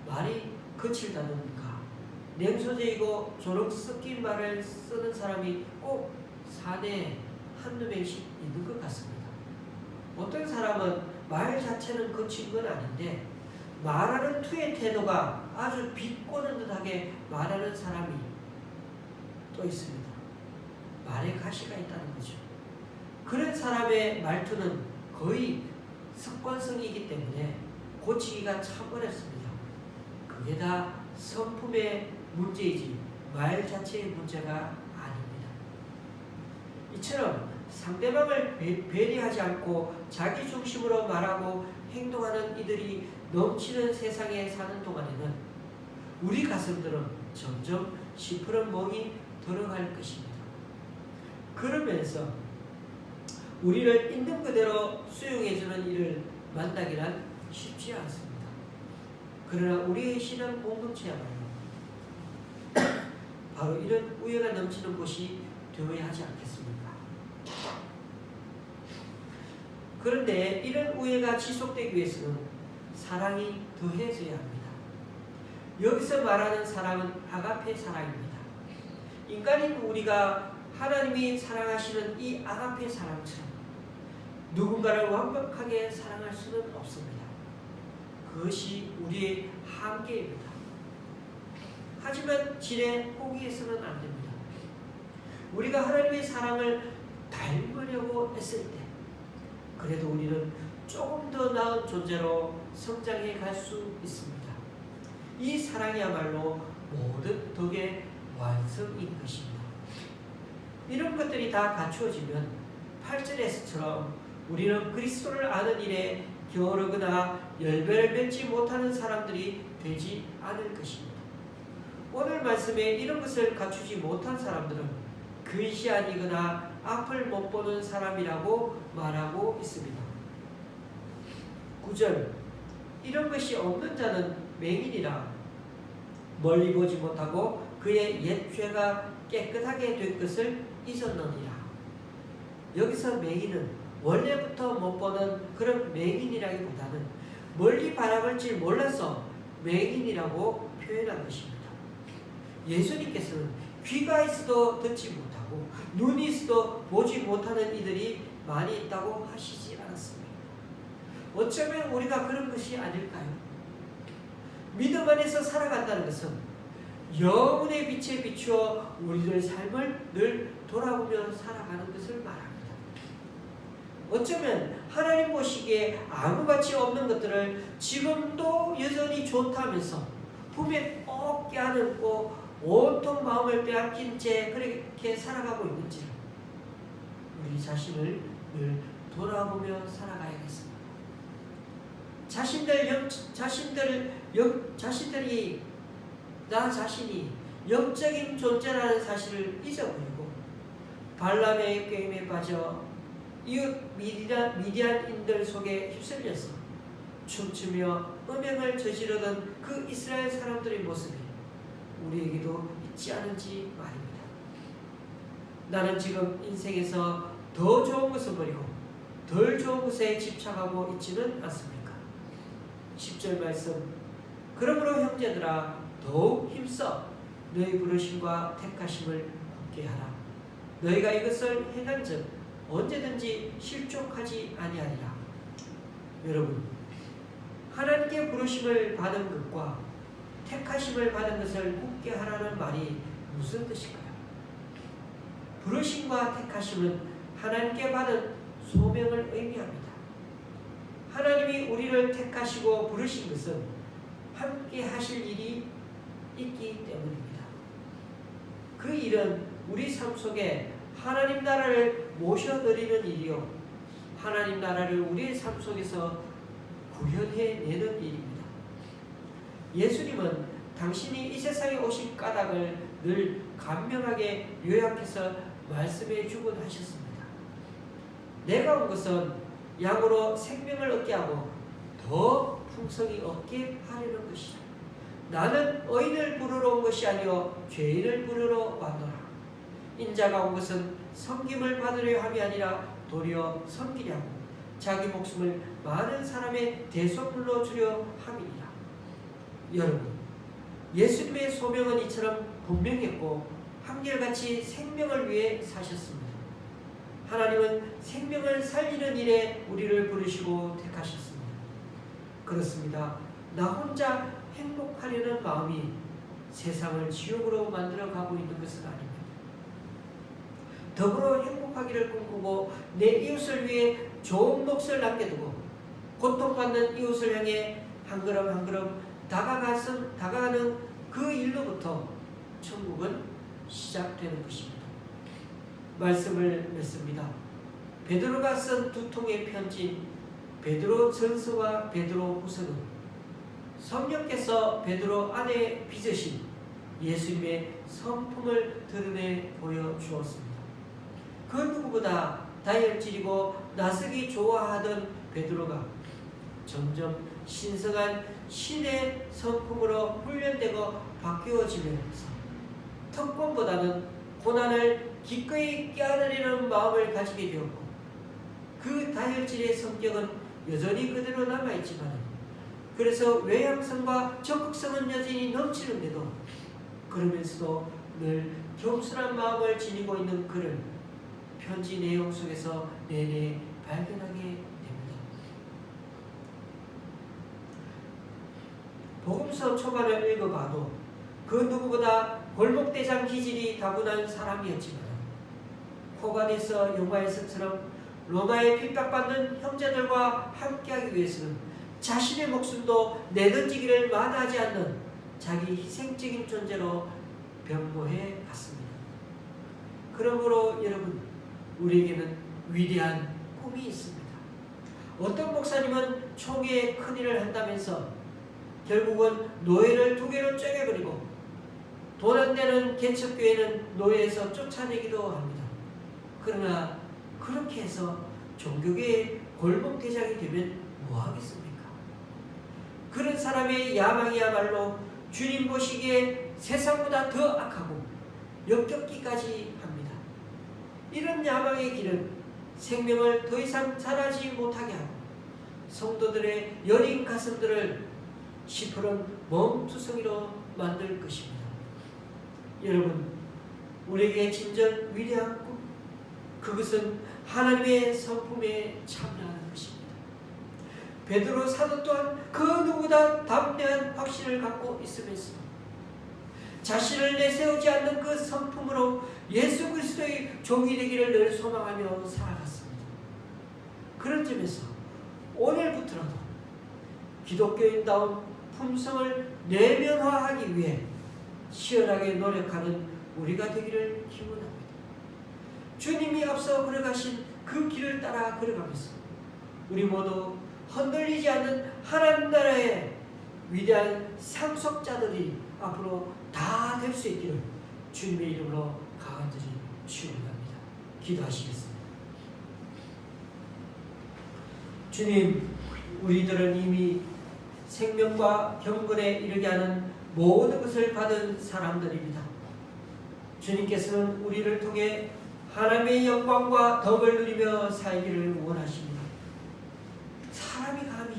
말이 거칠다든가 냉소적이고 조롱 섞인 말을 쓰는 사람이 꼭 사내에 한두 명씩 있는 것 같습니다. 어떤 사람은 말 자체는 거친 건 아닌데 말하는 투의 태도가 아주 비꼬는 듯하게 말하는 사람이 또 있습니다. 말에 가시가 있다는 거죠. 그런 사람의 말투는 거의 습관성이기 때문에 고치기가 참 어렵습니다. 그게 다 성품의 문제이지 말 자체의 문제가 아닙니다. 이처럼 상대방을 배려하지 않고 자기 중심으로 말하고 행동하는 이들이 넘치는 세상에 사는 동안에는 우리 가슴들은 점점 시퍼런 멍이 들어갈 것입니다. 그러면서 우리를 있는 그대로 수용해주는 이를 만나기란 쉽지 않습니다. 그러나 우리의 신앙 공동체야말로 바로 이런 우애가 넘치는 곳이 되어야 하지 않겠습니까? 그런데 이런 우애가 지속되기 위해서는 사랑이 더해져야 합니다. 여기서 말하는 사랑은 아가페 사랑입니다. 인간인 우리가 하나님이 사랑하시는 이 아가페 사랑처럼 누군가를 완벽하게 사랑할 수는 없습니다. 그것이 우리의 한계입니다. 하지만 진에 포기해서는 안 됩니다. 우리가 하나님의 사랑을 닮으려고 했을 때 그래도 우리는 조금 더 나은 존재로 성장해 갈 수 있습니다. 이 사랑이야말로 모든 덕의 완성인 것입니다. 이런 것들이 다 갖추어지면 8절에서처럼 우리는 그리스도를 아는 일에 게으르거나 열매를 맺지 못하는 사람들이 되지 않을 것입니다. 오늘 말씀에 이런 것을 갖추지 못한 사람들은 근시안이거나 앞을 못 보는 사람이라고 말하고 있습니다. 9절 이런 것이 없는 자는 맹인이라 멀리 보지 못하고 그의 옛 죄가 깨끗하게 된 것을 잊었느니라. 여기서 맹인은 원래부터 못 보는 그런 맹인이라기보다는 멀리 바라볼 줄 몰라서 맹인이라고 표현한 것입니다. 예수님께서는 귀가 있어도 듣지 못하고 눈이 있어도 보지 못하는 이들이 많이 있다고 하시지 않았습니다. 어쩌면 우리가 그런 것이 아닐까요? 믿음 안에서 살아간다는 것은 영혼의 빛에 비추어 우리들 삶을 늘 돌아보며 살아가는 것을 말합니다. 어쩌면 하나님 보시기에 아무 가치 없는 것들을 지금도 여전히 좋다면서 품에 꼭 껴안고 온통 마음을 빼앗긴 채 그렇게 살아가고 있는지 우리 자신을 늘 돌아보며 살아가야겠습니다. 나 자신이 영적인 존재라는 사실을 잊어버리고 발람의 게임에 빠져 이웃 미디안인들 속에 휩쓸려서 춤추며 음행을 저지르던 그 이스라엘 사람들의 모습이 우리에게도 있지 않은지 말입니다. 나는 지금 인생에서 더 좋은 것을 버리고 덜 좋은 것에 집착하고 있지는 않습니까? 10절 말씀 그러므로 형제들아 더욱 힘써 너희 부르심과 택하심을 굳게 하라. 너희가 이것을 행한즉 언제든지 실족하지 아니하리라. 여러분 하나님께 부르심을 받은 것과 택하심을 받은 것을 굳게 하라는 말이 무슨 뜻일까요? 부르심과 택하심은 하나님께 받은 소명을 의미합니다. 하나님이 우리를 택하시고 부르신 것은 함께 하실 일이 있기 때문입니다. 그 일은 우리 삶 속에 하나님 나라를 모셔드리는 일이요 하나님 나라를 우리의 삶 속에서 구현해내는 일입니다. 예수님은 당신이 이 세상에 오신 까닭을 늘 간명하게 요약해서 말씀해 주곤 하셨습니다. 내가 온 것은 양으로 생명을 얻게 하고 더 풍성히 얻게 하려는 것이다. 나는 의인을 부르러 온 것이 아니요 죄인을 부르러 왔노라. 인자가 온 것은 섬김을 받으려 함이 아니라 도리어 섬기려 하고 자기 목숨을 많은 사람의 대속물로 주려 함이니라. 여러분 예수님의 소명은 이처럼 분명했고 한결같이 생명을 위해 사셨습니다. 하나님은 생명을 살리는 일에 우리를 부르시고 택하셨습니다. 그렇습니다. 나 혼자 행복하려는 마음이 세상을 지옥으로 만들어가고 있는 것은 아닙니다. 더불어 행복하기를 꿈꾸고 내 이웃을 위해 좋은 몫을 남겨두고 고통받는 이웃을 향해 한 걸음 한 걸음 다가가는 그 일로부터 천국은 시작되는 것입니다. 말씀을 맺습니다. 베드로가 쓴 두 통의 편지인 베드로 전서와 베드로 후서는 성령께서 베드로 안에 빚으신 예수님의 성품을 드러내 보여주었습니다. 그 누구보다 다혈질이고 나서기 좋아하던 베드로가 점점 신성한 신의 성품으로 훈련되고 바뀌어지면서 특권보다는 고난을 기꺼이 껴안으려는 마음을 가지게 되었고 그 다혈질의 성격은 여전히 그대로 남아있지만 그래서 외향성과 적극성은 여전히 넘치는데도 그러면서도 늘 겸손한 마음을 지니고 있는 그를 편지 내용 속에서 내내 발견하게 됩니다. 복음서 초반을 읽어봐도 그 누구보다 골목대장 기질이 다분한 사람이었지만 코바네서 영화에서처럼 로마에 핍박받는 형제들과 함께하기 위해서는 자신의 목숨도 내던지기를 마다하지 않는 자기 희생적인 존재로 변모해 갔습니다. 그러므로 여러분, 우리에게는 위대한 꿈이 있습니다. 어떤 목사님은 총회에 큰일을 한다면서 결국은 노예를 2개로 쪼개버리고 돈 안 되는 개척교회는 노예에서 쫓아내기도 합니다. 그러나 그렇게 해서 종교계의 골목대장이 되면 뭐하겠습니까? 그런 사람의 야망이야말로 주님 보시기에 세상보다 더 악하고 역겹기까지 합니다. 이런 야망의 길은 생명을 더 이상 자라지 못하게 하고 성도들의 여린 가슴들을 시퍼런 멈투성이로 만들 것입니다. 여러분, 우리에게 진정 위대한 꿈, 그것은 하나님의 성품에 참여하는 것입니다. 베드로 사도 또한 그 누구보다 담대한 확신을 갖고 있으면서 자신을 내세우지 않는 그 성품으로 예수 그리스도의 종이 되기를 늘 소망하며 살아갔습니다. 그런 점에서 오늘부터라도 기독교인다운 품성을 내면화하기 위해 치열하게 노력하는 우리가 되기를 기원합니다. 주님이 앞서 걸어가신 그 길을 따라 걸어가면서 우리 모두 흔들리지 않는 하나님 나라의 위대한 상속자들이 앞으로 다 될 수 있기를 주님의 이름으로 간절히 축원합니다. 기도하시겠습니다. 주님, 우리들은 이미 생명과 경건에 이르게 하는 모든 것을 받은 사람들입니다. 주님께서는 우리를 통해 하나님의 영광과 덕을 누리며 살기를 원하십니다. 사람이 감히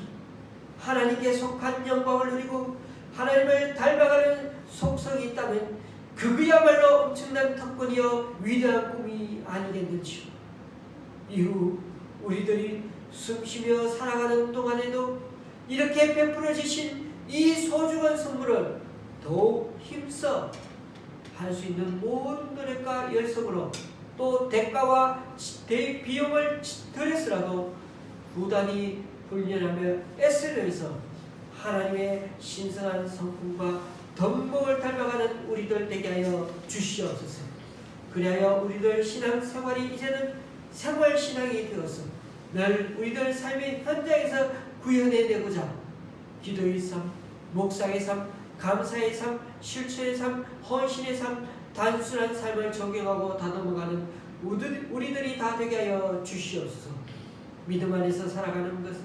하나님께 속한 영광을 누리고 하나님을 닮아가는 속성이 있다면 그야말로 엄청난 특권이요 위대한 꿈이 아니겠는지요. 이후 우리들이 숨쉬며 살아가는 동안에도 이렇게 베풀어 주신 이 소중한 선물을 더욱 힘써 할 수 있는 모든 노력과 열성으로 또 대가와 비용을 들여서라도 부단히 훈련하며 애쓰려 해서 하나님의 신성한 성품과 덕목을 닮아가는 우리들 되게 하여 주시옵소서. 그리하여 우리들 신앙생활이 이제는 생활신앙이 되어서 늘 우리들 삶의 현장에서 구현해내고자 기도의 삶, 묵상의 삶, 감사의 삶, 실천의 삶, 헌신의 삶, 단순한 삶을 적용하고 다듬어가는 우리들이 다 되게 하여 주시옵소서. 믿음 안에서 살아가는 것은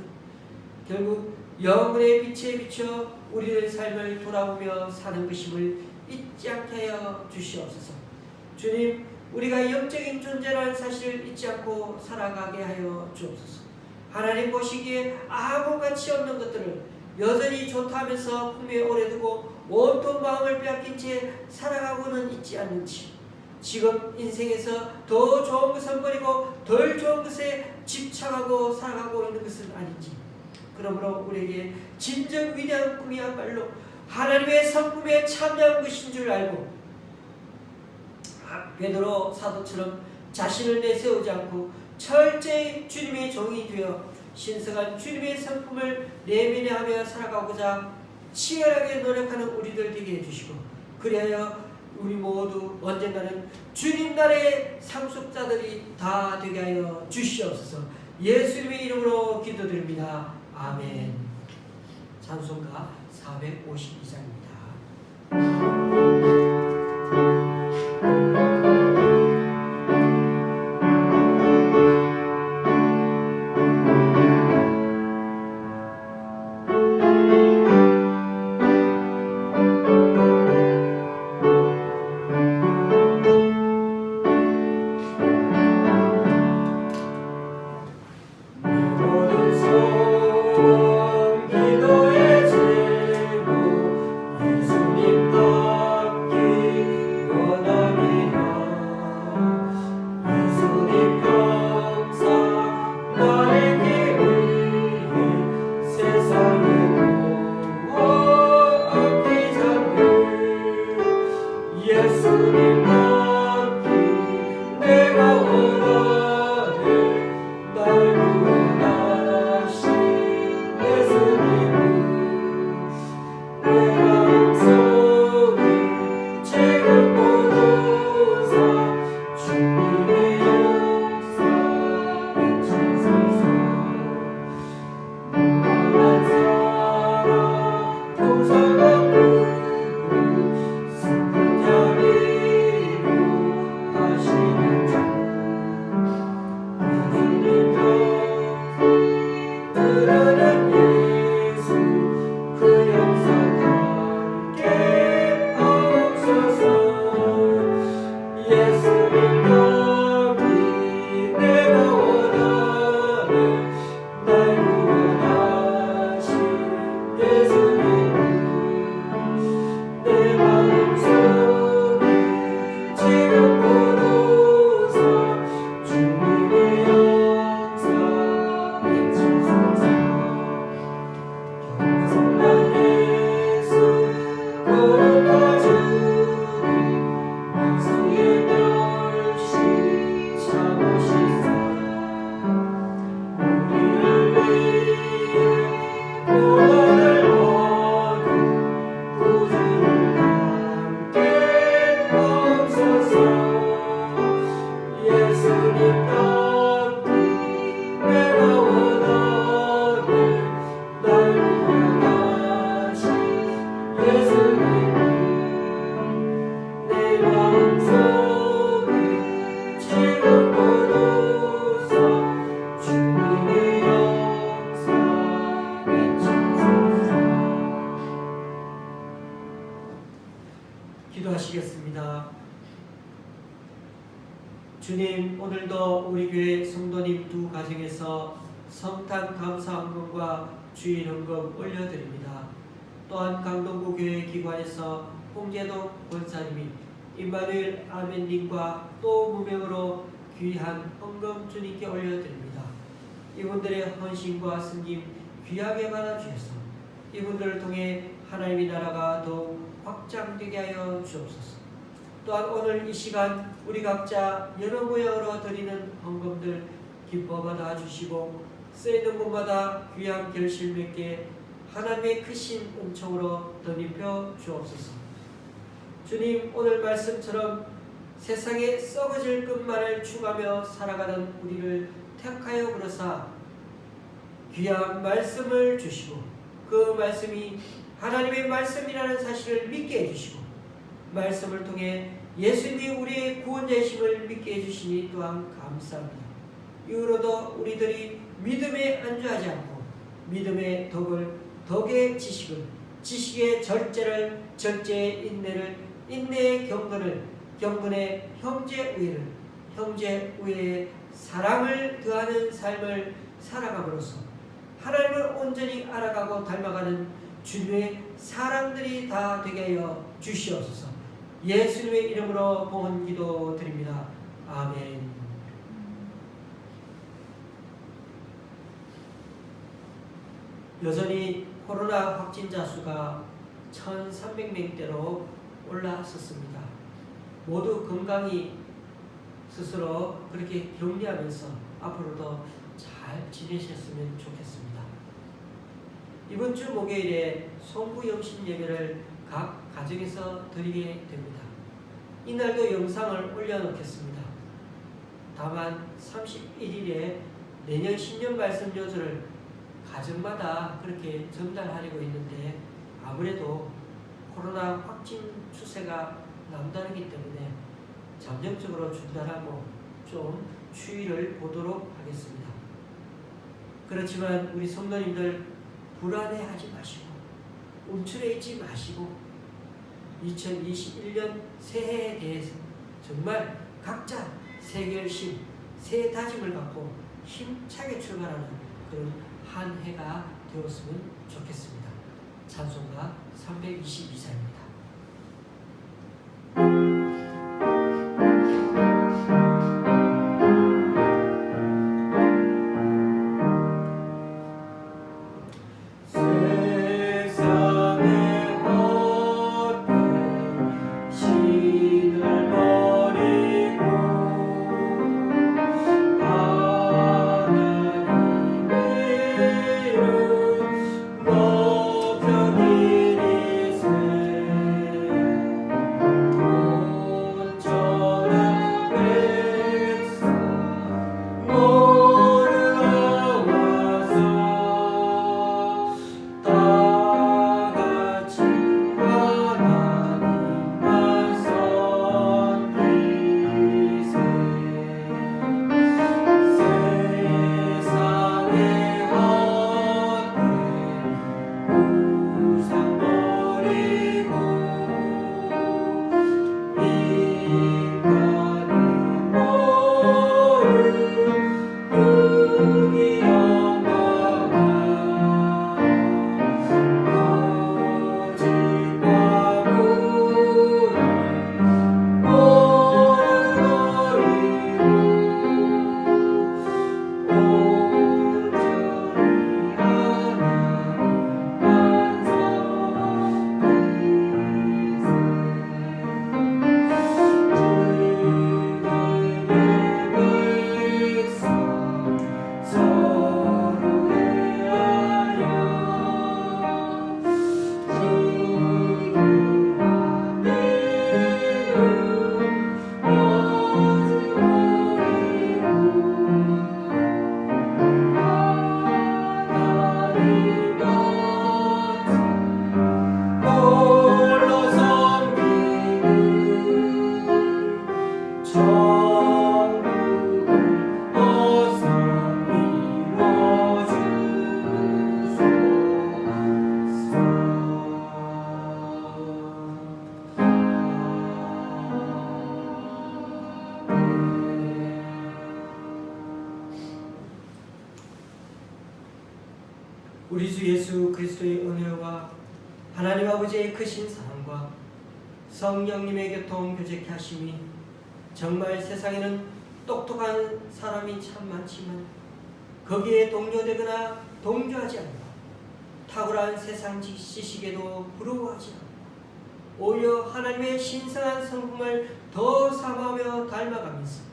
결국 영혼의 빛에 비춰 우리의 삶을 돌아보며 사는 것임을 잊지 않게 하여 주시옵소서. 주님, 우리가 영적인 존재라는 사실을 잊지 않고 살아가게 하여 주옵소서. 하나님 보시기에 아무 가치 없는 것들을 여전히 좋다면서 품에 오래 두고 온통 마음을 빼앗긴 채 살아가고는 있지 않는지, 지금 인생에서 더 좋은 것을 버리고 덜 좋은 것에 집착하고 살아가고 있는 것은 아닌지, 그러므로 우리에게 진정 위대한 꿈이야말로 하나님의 성품에 참여한 것인 줄 알고 베드로 사도처럼 자신을 내세우지 않고 철저히 주님의 종이 되어 신성한 주님의 성품을 내면화하며 살아가고자 치열하게 노력하는 우리들 되게 해주시고, 그리하여 우리 모두 언젠가는 주님 나라의 상속자들이 다 되게 하여 주시옵소서. 예수님의 이름으로 기도드립니다. 아멘. 찬송가 452장입니다. 기도의 제목 예수님 더 주님, 오늘도 우리 교회 성도님 두 가정에서 성탄 감사헌금과 주일헌금 올려드립니다. 또한 강동구 교회 기관에서 홍재동 권사님이 임마누엘 아멘님과 또 무명으로 귀한 헌금 주님께 올려드립니다. 이분들의 헌신과 승김 귀하게 받아주셔서 이분들을 통해 하나님의 나라가 더욱 확장되게 하여 주옵소서. 또한 오늘 이 시간 우리 각자 여러 모양으로 드리는 헌금들 기뻐 받아주시고 쓰이는 곳마다 귀한 결실 맺게 하나님의 크신 은총으로 덧입혀 주옵소서. 주님, 오늘 말씀처럼 세상에 썩어질 것만을 추구하며 살아가는 우리를 택하여 부르사 귀한 말씀을 주시고 그 말씀이 하나님의 말씀이라는 사실을 믿게 해주시고 말씀을 통해 예수님이 우리의 구원자이심을 믿게 해주시니 또한 감사합니다. 이후로도 우리들이 믿음에 안주하지 않고 믿음의 덕의 지식을, 지식의 절제를, 절제의 인내를, 인내의 경건을, 경건의 형제우애를, 형제우애의 사랑을 더하는 삶을 살아감으로써 하나님을 온전히 알아가고 닮아가는 주님의 사람들이 다 되게 하여 주시옵소서. 예수님의 이름으로 봉헌 기도 드립니다. 아멘. 여전히 코로나 확진자 수가 1,300명대로 올라섰습니다. 모두 건강히 스스로 그렇게 격리하면서 앞으로도 잘 지내셨으면 좋겠습니다. 이번 주 목요일에 송구영신 예배를 각 가정에서 드리게 됩니다. 이날도 영상을 올려놓겠습니다. 다만 31일에 내년 신년 말씀 요절을 가정마다 그렇게 전달하려고 했는데 아무래도 코로나 확진 추세가 남다르기 때문에 잠정적으로 중단하고 좀 추이를 보도록 하겠습니다. 그렇지만 우리 성도님들 불안해하지 마시고 움츠려 있지 마시고 2021년 새해에 대해서 정말 각자 새 결심, 새 다짐을 갖고 힘차게 출발하는 그런 한 해가 되었으면 좋겠습니다. 찬송가 322자입니다. 우리 주 예수 그리스도의 은혜와 하나님 아버지의 크신 사랑과 성령님의 교통 교제케 하심이 정말 세상에는 똑똑한 사람이 참 많지만 거기에 동료되거나 동조하지 않고 탁월한 세상 지식에도 부러워하지 않고 오히려 하나님의 신성한 성품을 더 사모하며 닮아가면서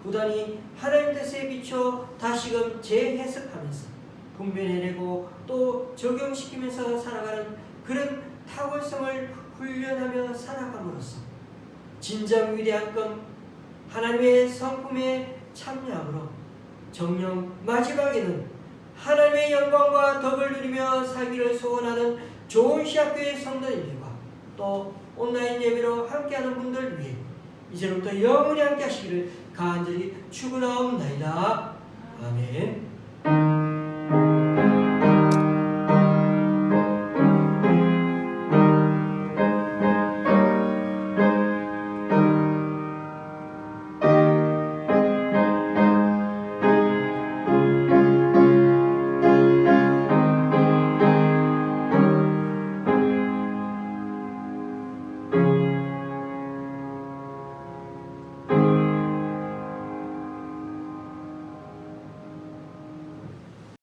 부단히 하나님 뜻에 비춰 다시금 재해석하면서 분별해내고 또 적용시키면서 살아가는 그런 탁월성을 훈련하며 살아감으로써 진정 위대한 건 하나님의 성품에 참여함으로 정녕 마지막에는 하나님의 영광과 덕을 누리며 살기를 소원하는 좋은 시학교의 성도님들과 또 온라인 예배로 함께하는 분들 위해 이제부터 영원히 함께 하시기를 간절히 축원하옵나이다. 아멘.